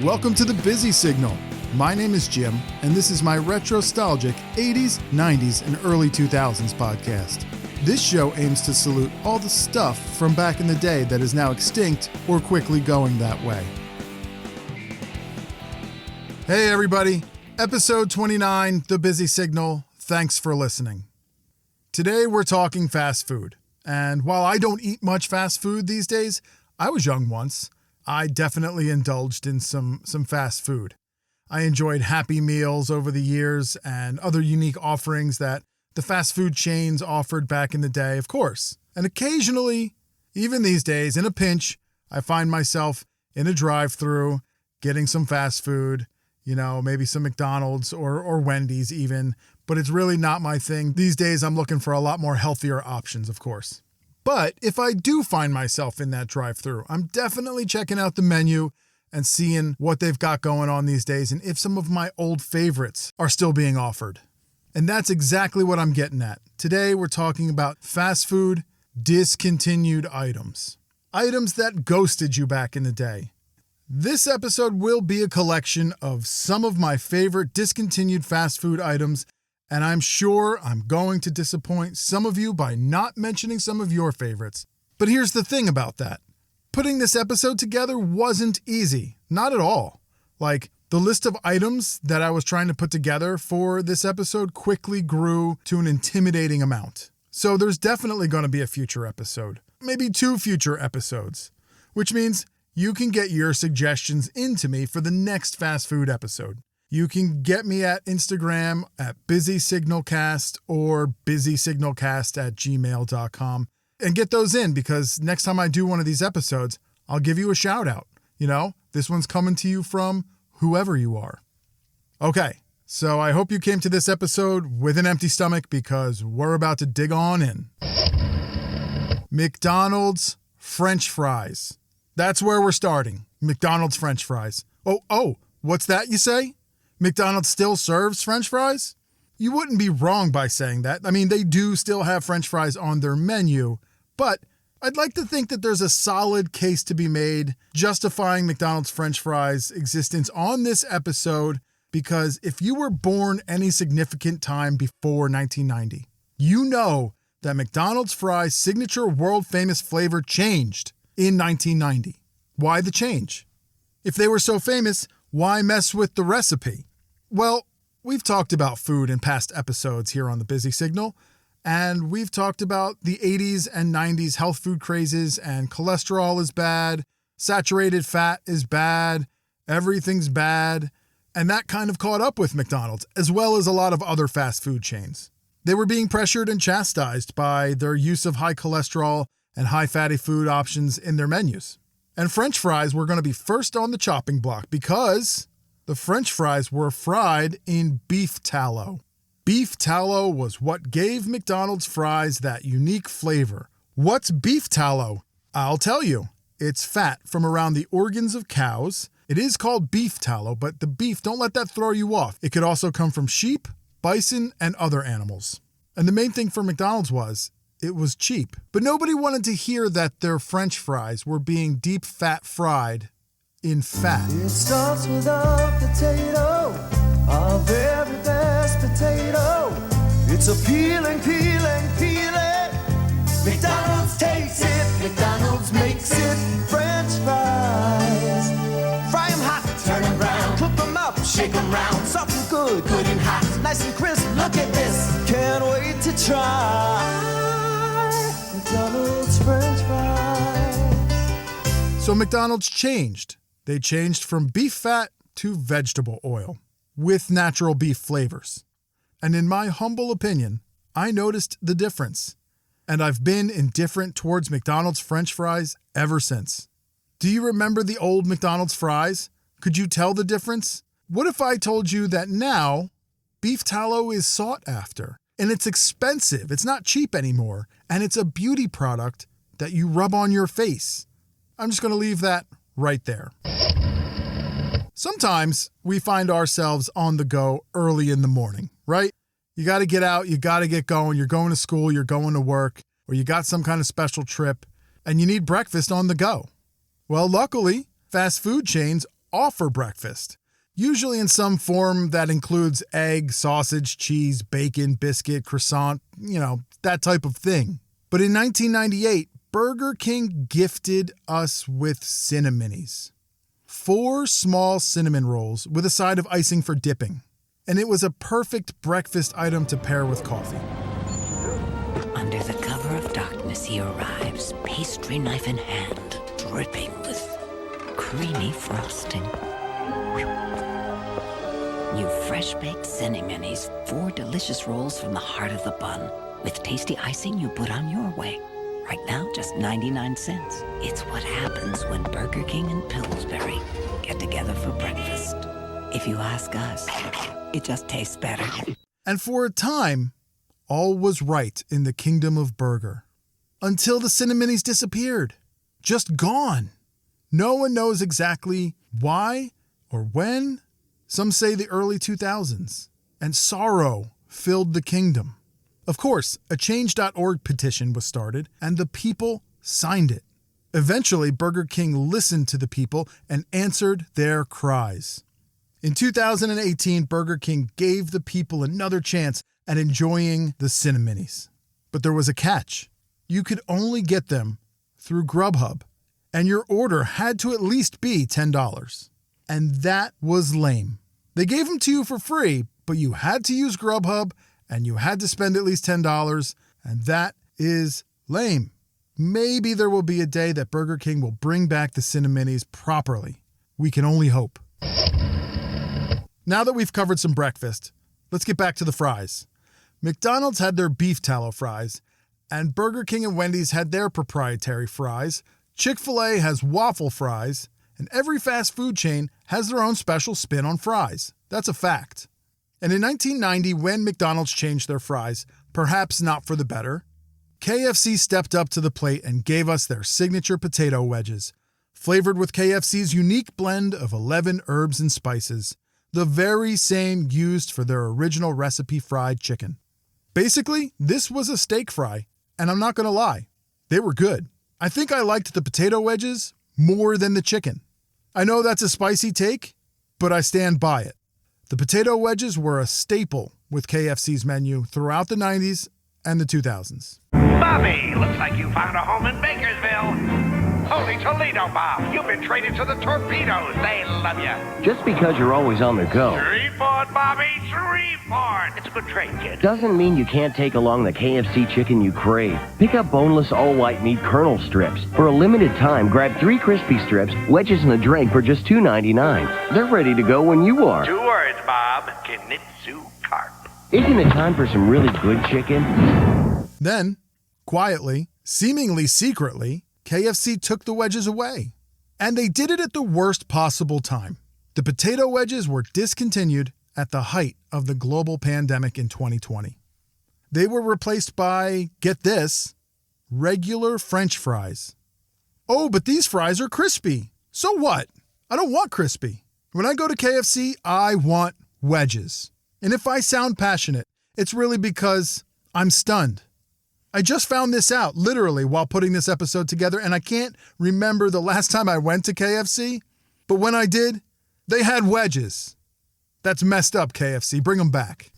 Welcome to the Busy Signal. My name is Jim, and this is my retro-nostalgic 80s, 90s, and early 2000s podcast. This show aims to salute all the stuff from back in the day that is now extinct or quickly going that way. Hey everybody, episode 29, The Busy Signal. Thanks for listening. Today we're talking fast food. And while I don't eat much fast food these days, I was young once. I definitely indulged in some fast food. I enjoyed Happy Meals over the years and other unique offerings that the fast food chains offered back in the day, of course. And occasionally, even these days, in a pinch, I find myself in a drive-thru getting some fast food, maybe some McDonald's or Wendy's even, but it's really not my thing. These days, I'm looking for a lot more healthier options, of course. But if I do find myself in that drive-thru, I'm definitely checking out the menu and seeing what they've got going on these days and if some of my old favorites are still being offered. And that's exactly what I'm getting at. Today, we're talking about fast food discontinued items. Items that ghosted you back in the day. This episode will be a collection of some of my favorite discontinued fast food items, and I'm sure I'm going to disappoint some of you by not mentioning some of your favorites. But here's the thing about that. Putting this episode together wasn't easy. Not at all. The list of items that I was trying to put together for this episode quickly grew to an intimidating amount. So there's definitely going to be a future episode. Maybe 2 future episodes. Which means you can get your suggestions into me for the next fast food episode. You can get me at Instagram at BusySignalCast or BusySignalCast@gmail.com and get those in, because next time I do one of these episodes, I'll give you a shout out. This one's coming to you from whoever you are. Okay, so I hope you came to this episode with an empty stomach, because we're about to dig on in. McDonald's French fries. That's where we're starting. McDonald's French fries. Oh, what's that you say? McDonald's still serves French fries? You wouldn't be wrong by saying that. I mean, they do still have French fries on their menu, but I'd like to think that there's a solid case to be made justifying McDonald's French fries' existence on this episode, because if you were born any significant time before 1990, you know that McDonald's fries' signature world-famous flavor changed in 1990. Why the change? If they were so famous, why mess with the recipe? Well, we've talked about food in past episodes here on the Busy Signal, and we've talked about the 80s and 90s health food crazes, and cholesterol is bad, saturated fat is bad, everything's bad, and that kind of caught up with McDonald's, as well as a lot of other fast food chains. They were being pressured and chastised by their use of high cholesterol and high fatty food options in their menus. And French fries were going to be first on the chopping block, because the French fries were fried in beef tallow. Beef tallow was what gave McDonald's fries that unique flavor. What's beef tallow? I'll tell you. It's fat from around the organs of cows. It is called beef tallow, but the beef, don't let that throw you off. It could also come from sheep, bison, and other animals. And the main thing for McDonald's was, it was cheap. But nobody wanted to hear that their French fries were being deep fat fried in fat. It starts with a potato, our very best potato. It's a peeling. McDonald's takes it, McDonald's makes it. French fries, fry 'em hot, turn 'em brown, cook 'em up, shake 'em round. Something good and hot, nice and crisp. Look at this, can't wait to try McDonald's French fries. So McDonald's changed. They changed from beef fat to vegetable oil with natural beef flavors. And in my humble opinion, I noticed the difference. And I've been indifferent towards McDonald's French fries ever since. Do you remember the old McDonald's fries? Could you tell the difference? What if I told you that now beef tallow is sought after and it's expensive, it's not cheap anymore, and it's a beauty product that you rub on your face? I'm just going to leave that right there. Sometimes we find ourselves on the go early in the morning, right? You got to get out, you got to get going, you're going to school, you're going to work, or you got some kind of special trip, and you need breakfast on the go. Well, luckily, fast food chains offer breakfast, usually in some form that includes egg, sausage, cheese, bacon, biscuit, croissant, that type of thing. But in 1998, Burger King gifted us with Cinna-Minis. 4 small cinnamon rolls with a side of icing for dipping. And it was a perfect breakfast item to pair with coffee. Under the cover of darkness he arrives, pastry knife in hand, dripping with creamy frosting. New fresh-baked Cinna-Minis, 4 delicious rolls from the heart of the bun, with tasty icing you put on your way. Right now, just 99 cents. It's what happens when Burger King and Pillsbury get together for breakfast. If you ask us, it just tastes better. And for a time, all was right in the kingdom of burger. Until the Cinna-Minis disappeared. Just gone. No one knows exactly why or when. Some say the early 2000s. And sorrow filled the kingdom. Of course, a Change.org petition was started, and the people signed it. Eventually, Burger King listened to the people and answered their cries. In 2018, Burger King gave the people another chance at enjoying the Cinna-Minis. But there was a catch. You could only get them through Grubhub, and your order had to at least be $10. And that was lame. They gave them to you for free, but you had to use Grubhub, and you had to spend at least $10, and that is lame. Maybe there will be a day that Burger King will bring back the Cinna-Minis properly. We can only hope. Now that we've covered some breakfast, let's get back to the fries. McDonald's had their beef tallow fries, and Burger King and Wendy's had their proprietary fries. Chick-fil-A has waffle fries, and every fast food chain has their own special spin on fries. That's a fact. And in 1990, when McDonald's changed their fries, perhaps not for the better, KFC stepped up to the plate and gave us their signature potato wedges, flavored with KFC's unique blend of 11 herbs and spices, the very same used for their original recipe fried chicken. Basically, this was a steak fry, and I'm not going to lie, they were good. I think I liked the potato wedges more than the chicken. I know that's a spicy take, but I stand by it. The potato wedges were a staple with KFC's menu throughout the 90s and the 2000s. Bobby, looks like you found a home in Bakersville. Holy Toledo, Bob. You've been traded to the Torpedoes. They love you. Just because you're always on the go Shreveport, Bobby. Shreveport. It's a good trade, kid. doesn't mean you can't take along the KFC chicken you crave. Pick up boneless all-white meat Colonel strips. For a limited time, grab 3 crispy strips, wedges, and a drink for just $2.99. They're ready to go when you are. 2 words, Bob. Knitsu Carp. Isn't it time for some really good chicken? Then, quietly, seemingly secretly, KFC took the wedges away. And they did it at the worst possible time. The potato wedges were discontinued at the height of the global pandemic in 2020. They were replaced by, get this, regular French fries. Oh, but these fries are crispy. So what? I don't want crispy. When I go to KFC, I want wedges. And if I sound passionate, it's really because I'm stunned. I just found this out, literally, while putting this episode together, and I can't remember the last time I went to KFC, but when I did, they had wedges. That's messed up, KFC. Bring them back.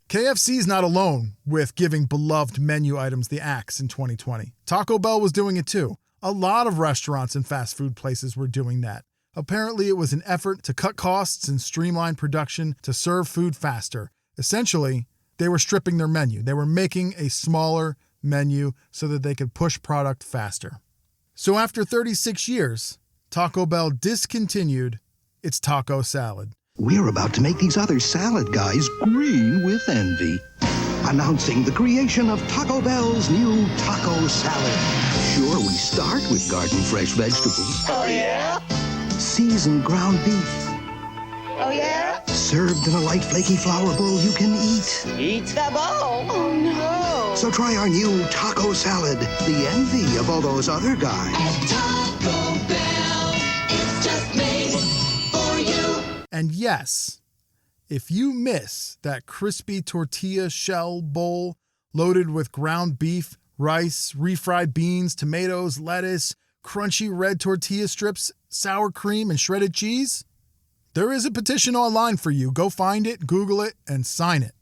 KFC's not alone with giving beloved menu items the axe in 2020. Taco Bell was doing it too. A lot of restaurants and fast food places were doing that. Apparently, it was an effort to cut costs and streamline production to serve food faster. Essentially, they were stripping their menu. They were making a smaller menu so that they could push product faster. So after 36 years, Taco Bell discontinued its taco salad. We're about to make these other salad guys green with envy. Announcing the creation of Taco Bell's new taco salad. Sure, we start with garden fresh vegetables. Oh, yeah? Seasoned ground beef. Oh, yeah? Served in a light flaky flour bowl you can eat. Eat the bowl. Oh, no. So try our new taco salad, the envy of all those other guys. At Taco Bell, it's just made for you. And yes, if you miss that crispy tortilla shell bowl loaded with ground beef, rice, refried beans, tomatoes, lettuce, crunchy red tortilla strips, sour cream, and shredded cheese? There is a petition online for you. Go find it, Google it, and sign it.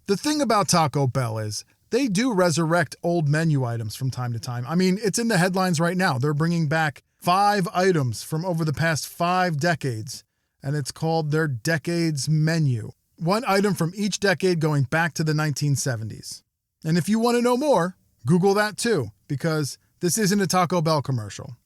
The thing about Taco Bell is they do resurrect old menu items from time to time. I mean, it's in the headlines right now. They're bringing back 5 items from over the past 5 decades, and it's called their Decades Menu. 1 item from each decade going back to the 1970s. And if you want to know more, Google that too, because this isn't a Taco Bell commercial.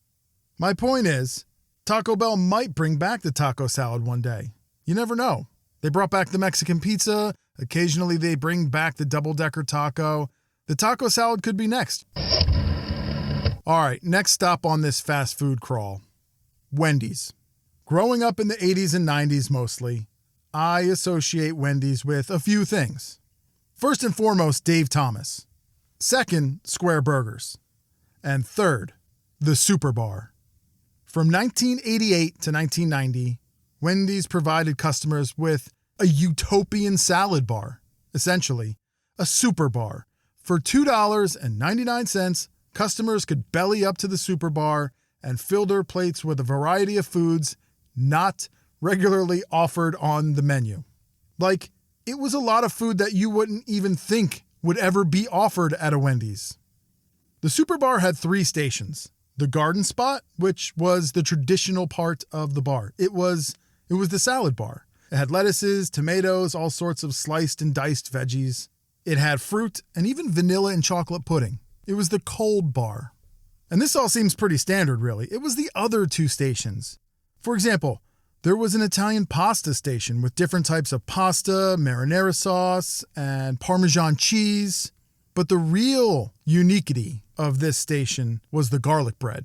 My point is, Taco Bell might bring back the taco salad one day. You never know. They brought back the Mexican pizza. Occasionally they bring back the double-decker taco. The taco salad could be next. All right, next stop on this fast food crawl. Wendy's. Growing up in the 80s and 90s mostly, I associate Wendy's with a few things. First and foremost, Dave Thomas. Second, Square Burgers. And third, the Super Bar. From 1988 to 1990, Wendy's provided customers with a utopian salad bar, essentially a super bar. For $2.99, customers could belly up to the super bar and fill their plates with a variety of foods not regularly offered on the menu. Like, it was a lot of food that you wouldn't even think would ever be offered at a Wendy's. The super bar had 3 stations. The garden spot, which was the traditional part of the bar. It was the salad bar. It had lettuces, tomatoes, all sorts of sliced and diced veggies. It had fruit and even vanilla and chocolate pudding. It was the cold bar. And this all seems pretty standard, really. It was the other 2 stations. For example, there was an Italian pasta station with different types of pasta, marinara sauce, and Parmesan cheese. But the real uniquity of this station was the garlic bread.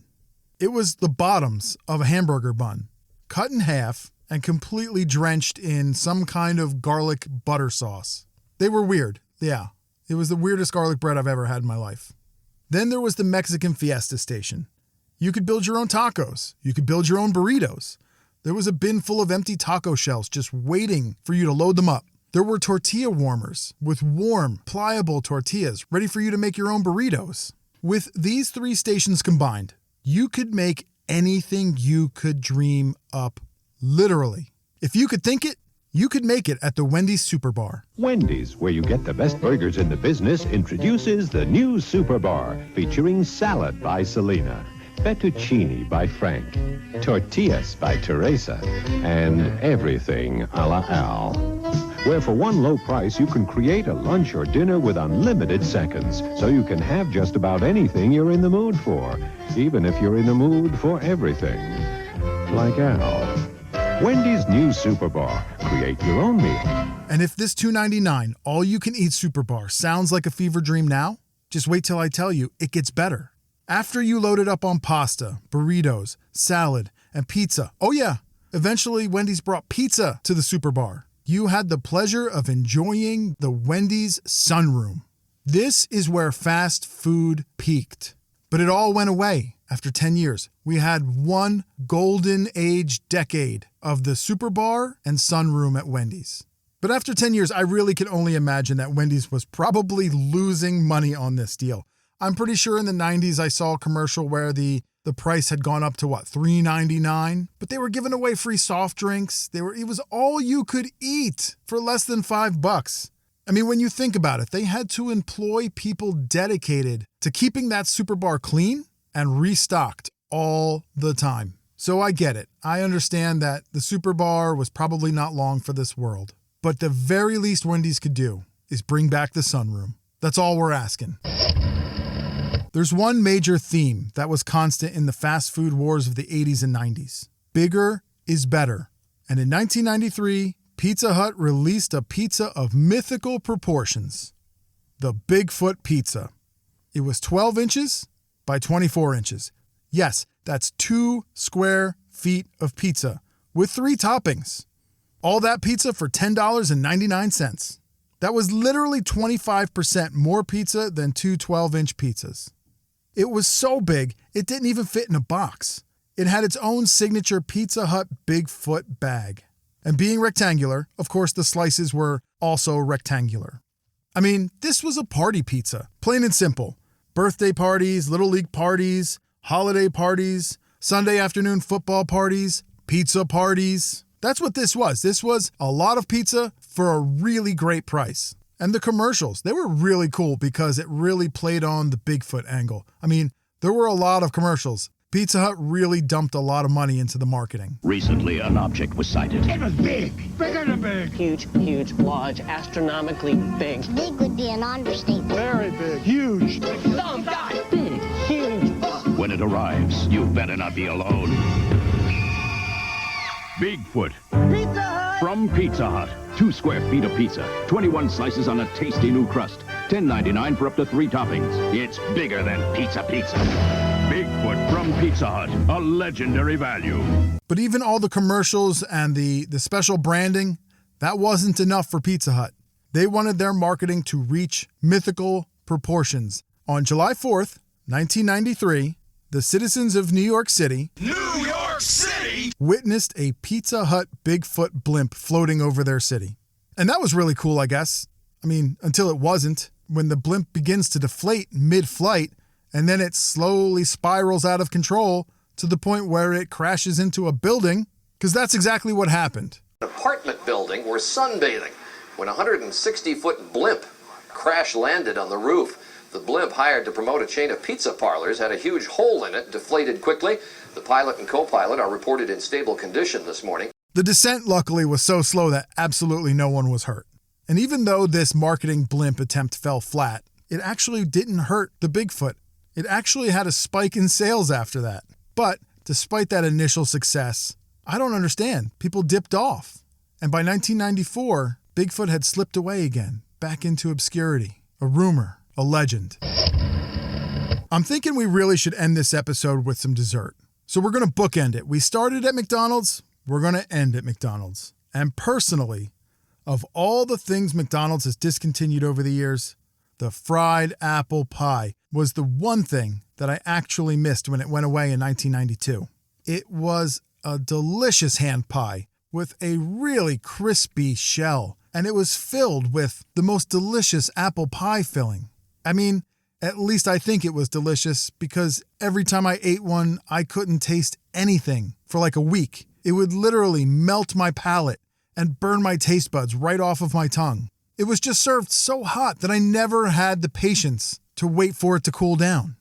It was the bottoms of a hamburger bun, cut in half and completely drenched in some kind of garlic butter sauce. They were weird. Yeah, it was the weirdest garlic bread I've ever had in my life. Then there was the Mexican Fiesta station. You could build your own tacos. You could build your own burritos. There was a bin full of empty taco shells just waiting for you to load them up. There were tortilla warmers with warm, pliable tortillas ready for you to make your own burritos. With these 3 stations combined, you could make anything you could dream up, literally. If you could think it, you could make it at the Wendy's Super Bar. Wendy's, where you get the best burgers in the business, introduces the new Super Bar, featuring salad by Selena, fettuccine by Frank, tortillas by Teresa, and everything a la Al. Where for one low price, you can create a lunch or dinner with unlimited seconds, so you can have just about anything you're in the mood for, even if you're in the mood for everything. Like Al. Wendy's new Super Bar. Create your own meal. And if this $2.99 all-you-can-eat Super Bar sounds like a fever dream now, just wait till I tell you it gets better. After you load it up on pasta, burritos, salad, and pizza, oh yeah, eventually Wendy's brought pizza to the Super Bar. You had the pleasure of enjoying the Wendy's sunroom. This is where fast food peaked. But it all went away after 10 years. We had one golden age decade of the Super Bar and sunroom at Wendy's. But after 10 years, I really can only imagine that Wendy's was probably losing money on this deal. I'm pretty sure in the 90s I saw a commercial where the price had gone up to $3.99, but they were giving away free soft drinks. It was all you could eat for less than $5. I mean, when you think about it, they had to employ people dedicated to keeping that Super Bar clean and restocked all the time. So I get it. I understand that the Super Bar was probably not long for this world, but the very least Wendy's could do is bring back the sunroom. That's all we're asking. There's one major theme that was constant in the fast food wars of the 80s and 90s. Bigger is better. And in 1993, Pizza Hut released a pizza of mythical proportions. The Bigfoot pizza. It was 12 inches by 24 inches. Yes, that's 2 square feet of pizza with 3 toppings. All that pizza for $10.99. That was literally 25% more pizza than 2 12-inch pizzas. It was so big, it didn't even fit in a box. It had its own signature Pizza Hut Bigfoot bag. And being rectangular, of course, the slices were also rectangular. I mean, this was a party pizza, plain and simple. Birthday parties, little league parties, holiday parties, Sunday afternoon football parties, pizza parties. That's what this was. This was a lot of pizza for a really great price. And the commercials, they were really cool because it really played on the Bigfoot angle. I mean, there were a lot of commercials. Pizza Hut really dumped a lot of money into the marketing. Recently, an object was sighted. It was big, bigger than big. Huge, large, astronomically big. Big would be an understatement. Very big, huge. Oh, God, big, huge. When it arrives, you better not be alone. Bigfoot. Pizza Hut! From Pizza Hut. 2 square feet of pizza, 21 slices on a tasty new crust, $10.99 for up to 3 toppings. It's bigger than pizza. Bigfoot from Pizza Hut, a legendary value. But even all the commercials and the special branding, that wasn't enough for Pizza Hut. They wanted their marketing to reach mythical proportions. On July 4th, 1993, the citizens of New York City witnessed a Pizza Hut Bigfoot blimp floating over their city. And that was really cool, I guess. I mean, until it wasn't. When the blimp begins to deflate mid-flight, and then it slowly spirals out of control to the point where it crashes into a building, because that's exactly what happened. An apartment building were sunbathing when a 160-foot blimp crash landed on the roof. The blimp, hired to promote a chain of pizza parlors, had a huge hole in it, deflated quickly. The pilot and co-pilot are reported in stable condition this morning. The descent, luckily, was so slow that absolutely no one was hurt. And even though this marketing blimp attempt fell flat, it actually didn't hurt the Bigfoot. It actually had a spike in sales after that. But despite that initial success, I don't understand. People dipped off. And by 1994, Bigfoot had slipped away again, back into obscurity. A rumor. A legend. I'm thinking we really should end this episode with some dessert. So we're going to bookend it. We started at McDonald's. We're going to end at McDonald's. And personally, of all the things McDonald's has discontinued over the years, the fried apple pie was the one thing that I actually missed when it went away in 1992. It was a delicious hand pie with a really crispy shell, and it was filled with the most delicious apple pie filling. I mean, at least I think it was delicious because every time I ate one, I couldn't taste anything for like a week. It would literally melt my palate and burn my taste buds right off of my tongue. It was just served so hot that I never had the patience to wait for it to cool down.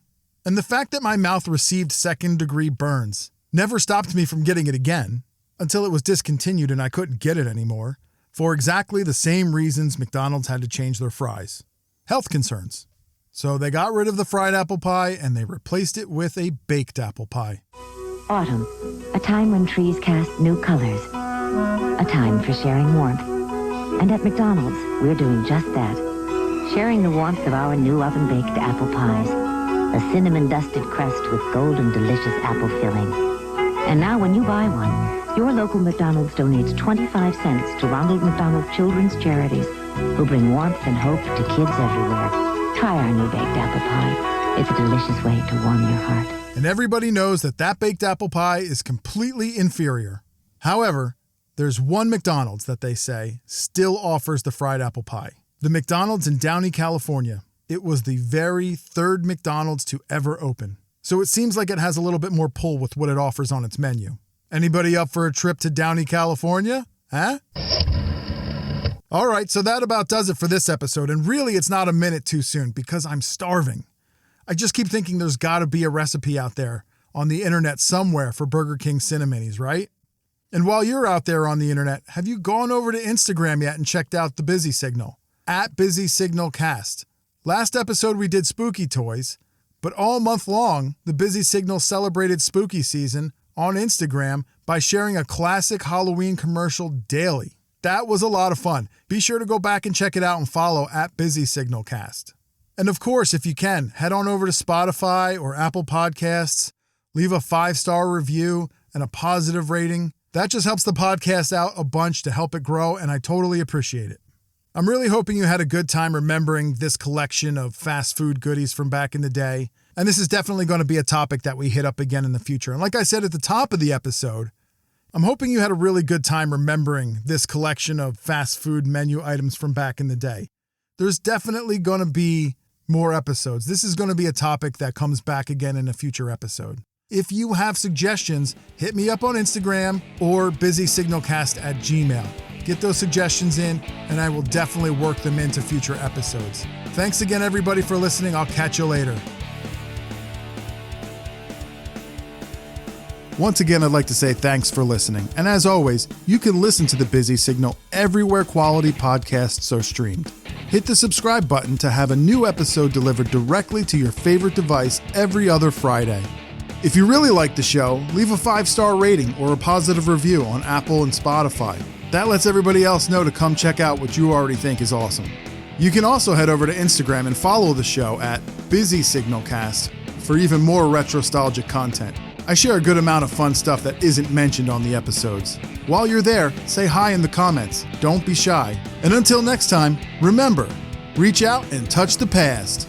And the fact that my mouth received second-degree burns never stopped me from getting it again until it was discontinued and I couldn't get it anymore for exactly the same reasons McDonald's had to change their fries. Health concerns. So they got rid of the fried apple pie and they replaced it with a baked apple pie. Autumn, a time when trees cast new colors. A time for sharing warmth. And at McDonald's, we're doing just that. Sharing the warmth of our new oven-baked apple pies. A cinnamon-dusted crust with golden delicious apple filling. And now when you buy one, your local McDonald's donates 25 cents to Ronald McDonald Children's Charities, who bring warmth and hope to kids everywhere. Try our new baked apple pie. It's a delicious way to warm your heart. And everybody knows that that baked apple pie is completely inferior. However, there's one McDonald's that they say still offers the fried apple pie. The McDonald's in Downey, California. It was the very third McDonald's to ever open. So it seems like it has a little bit more pull with what it offers on its menu. Anybody up for a trip to Downey, California? Huh? All right, so that about does it for this episode. And really, it's not a minute too soon because I'm starving. I just keep thinking there's got to be a recipe out there on the internet somewhere for Burger King Cineminis, right? And while you're out there on the internet, have you gone over to Instagram yet and checked out the Busy Signal? @BusySignalCast. Last episode we did spooky toys, but all month long, the Busy Signal celebrated spooky season on Instagram by sharing a classic Halloween commercial daily. That was a lot of fun. Be sure to go back and check it out and follow @BusySignalCast. And of course, if you can, head on over to Spotify or Apple Podcasts, leave a 5-star review and a positive rating. That just helps the podcast out a bunch to help it grow, and I totally appreciate it. I'm really hoping you had a good time remembering this collection of fast food goodies from back in the day. And this is definitely going to be a topic that we hit up again in the future. And like I said at the top of the episode, I'm hoping you had a really good time remembering this collection of fast food menu items from back in the day. There's definitely going to be more episodes. This is going to be a topic that comes back again in a future episode. If you have suggestions, hit me up on Instagram or busysignalcast@gmail.com. Get those suggestions in, and I will definitely work them into future episodes. Thanks again, everybody, for listening. I'll catch you later. Once again, I'd like to say thanks for listening. And as always, you can listen to The Busy Signal everywhere quality podcasts are streamed. Hit the subscribe button to have a new episode delivered directly to your favorite device every other Friday. If you really like the show, leave a 5-star rating or a positive review on Apple and Spotify. That lets everybody else know to come check out what you already think is awesome. You can also head over to Instagram and follow the show at Busy Signalcast for even more retrostalgic content. I share a good amount of fun stuff that isn't mentioned on the episodes. While you're there, say hi in the comments. Don't be shy. And until next time, remember, reach out and touch the past.